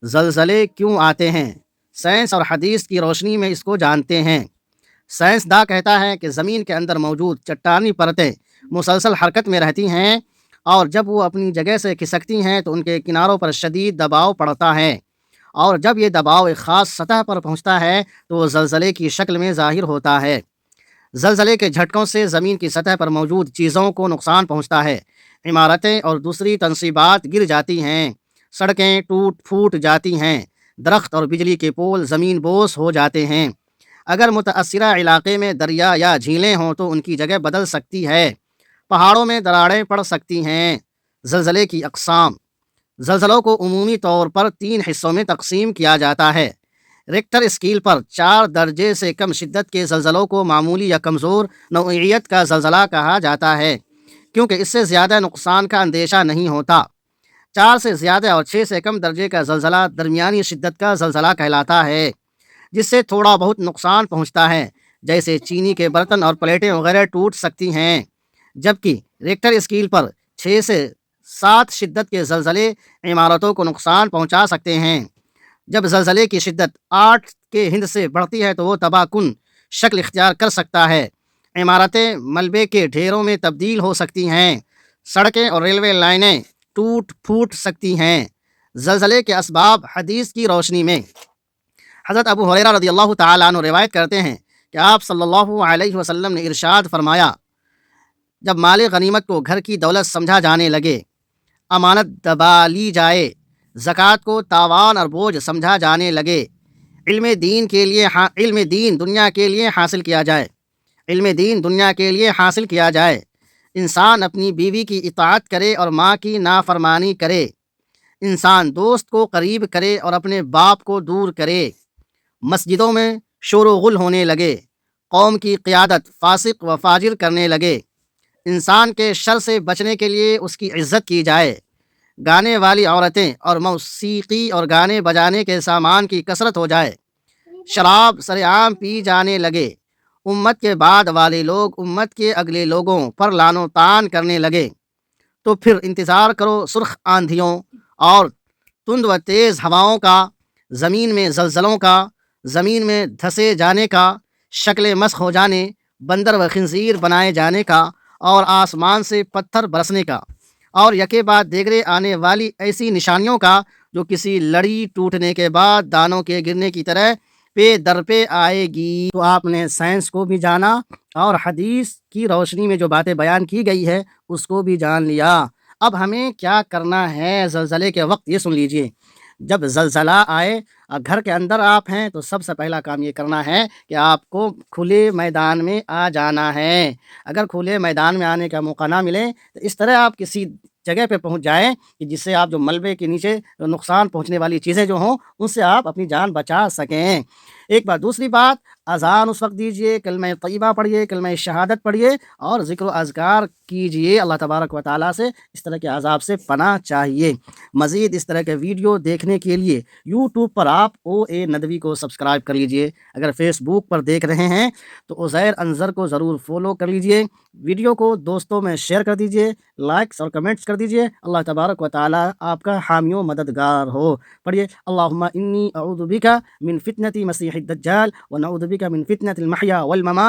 زلزلے کیوں آتے ہیں؟ سائنس اور حدیث کی روشنی میں اس کو جانتے ہیں۔ سائنسداں کہتا ہے کہ زمین کے اندر موجود چٹانی پرتیں مسلسل حرکت میں رہتی ہیں، اور جب وہ اپنی جگہ سے کھسکتی ہیں تو ان کے کناروں پر شدید دباؤ پڑتا ہے، اور جب یہ دباؤ ایک خاص سطح پر پہنچتا ہے تو وہ زلزلے کی شکل میں ظاہر ہوتا ہے۔ زلزلے کے جھٹکوں سے زمین کی سطح پر موجود چیزوں کو نقصان پہنچتا ہے۔ عمارتیں اور دوسری تنصیبات گر جاتی ہیں، سڑکیں ٹوٹ پھوٹ جاتی ہیں، درخت اور بجلی کے پول زمین بوس ہو جاتے ہیں۔ اگر متاثرہ علاقے میں دریا یا جھیلیں ہوں تو ان کی جگہ بدل سکتی ہے۔ پہاڑوں میں دراڑیں پڑ سکتی ہیں۔ زلزلے کی اقسام۔ زلزلوں کو عمومی طور پر 3 حصوں میں تقسیم کیا جاتا ہے۔ ریکٹر اسکیل پر 4 درجے سے کم شدت کے زلزلوں کو معمولی یا کمزور نوعیت کا زلزلہ کہا جاتا ہے، کیونکہ اس سے زیادہ نقصان کا اندیشہ نہیں ہوتا۔ 4 سے زیادہ اور 6 سے کم درجے کا زلزلہ درمیانی شدت کا زلزلہ کہلاتا ہے، جس سے تھوڑا بہت نقصان پہنچتا ہے، جیسے چینی کے برتن اور پلیٹیں وغیرہ ٹوٹ سکتی ہیں۔ جبکہ ریکٹر اسکیل پر 6 سے 7 شدت کے زلزلے عمارتوں کو نقصان پہنچا سکتے ہیں۔ جب زلزلے کی شدت 8 کے ہند سے بڑھتی ہے تو وہ تباہ کن شکل اختیار کر سکتا ہے۔ عمارتیں ملبے کے ڈھیروں میں تبدیل ہو سکتی ہیں، سڑکیں اور ریلوے لائنیں ٹوٹ پھوٹ سکتی ہیں۔ زلزلے کے اسباب حدیث کی روشنی میں۔ حضرت ابو ہریرہ رضی اللہ تعالیٰ عنہ روایت کرتے ہیں کہ آپ صلی اللہ علیہ وسلم نے ارشاد فرمایا، جب مال غنیمت کو گھر کی دولت سمجھا جانے لگے، امانت دبا لی جائے، زکوٰۃ کو تاوان اور بوجھ سمجھا جانے لگے، علم دین دنیا کے لیے حاصل کیا جائے، علم دین دنیا کے لیے حاصل کیا جائے، انسان اپنی بیوی کی اطاعت کرے اور ماں کی نافرمانی کرے، انسان دوست کو قریب کرے اور اپنے باپ کو دور کرے، مسجدوں میں شور و غل ہونے لگے، قوم کی قیادت فاسق و فاجر کرنے لگے، انسان کے شر سے بچنے کے لیے اس کی عزت کی جائے، گانے والی عورتیں اور موسیقی اور گانے بجانے کے سامان کی کثرت ہو جائے، شراب سر عام پی جانے لگے، امت کے بعد والے لوگ امت کے اگلے لوگوں پر لعن و طعن کرنے لگے، تو پھر انتظار کرو سرخ آندھیوں اور تند و تیز ہواؤں کا، زمین میں زلزلوں کا، زمین میں دھسے جانے کا، شکل مسخ ہو جانے، بندر و خنزیر بنائے جانے کا، اور آسمان سے پتھر برسنے کا، اور یکے بعد دیگرے آنے والی ایسی نشانیوں کا جو کسی لڑی ٹوٹنے کے بعد دانوں کے گرنے کی طرح پے در پہ آئے گی۔ تو آپ نے سائنس کو بھی جانا اور حدیث کی روشنی میں جو باتیں بیان کی گئی ہے اس کو بھی جان لیا۔ اب ہمیں کیا کرنا ہے زلزلے کے وقت، یہ سن لیجئے۔ جب زلزلہ آئے اور گھر کے اندر آپ ہیں تو سب سے پہلا کام یہ کرنا ہے کہ آپ کو کھلے میدان میں آ جانا ہے۔ اگر کھلے میدان میں آنے کا موقع نہ ملے تو اس طرح آپ کسی جگہ پہ پہنچ جائیں کہ جس سے آپ جو ملبے کے نیچے نقصان پہنچنے والی چیزیں جو ہوں ان سے آپ اپنی جان بچا سکیں۔ ایک بات، دوسری بات، اذان اس وقت دیجئے، کلمہ طیبہ پڑھیے، کلمہ شہادت پڑھیے اور ذکر و اذکار کیجئے۔ اللہ تبارک و تعالیٰ سے اس طرح کے عذاب سے پناہ چاہیے۔ مزید اس طرح کے ویڈیو دیکھنے کے لیے یوٹیوب پر آپ OA ندوی کو سبسکرائب کر لیجئے۔ اگر فیس بک پر دیکھ رہے ہیں تو عزیر انظر کو ضرور فالو کر لیجئے۔ ویڈیو کو دوستوں میں شیئر کر دیجئے، لائکس اور کمنٹس کر دیجئے۔ اللہ تبارک و تعالیٰ آپ کا حامی و مددگار ہو۔ پڑھیے، اللہم انی اعوذ بک من فتنة مسیح الدجال ونعوذ بک من فتنة المحیا والممات۔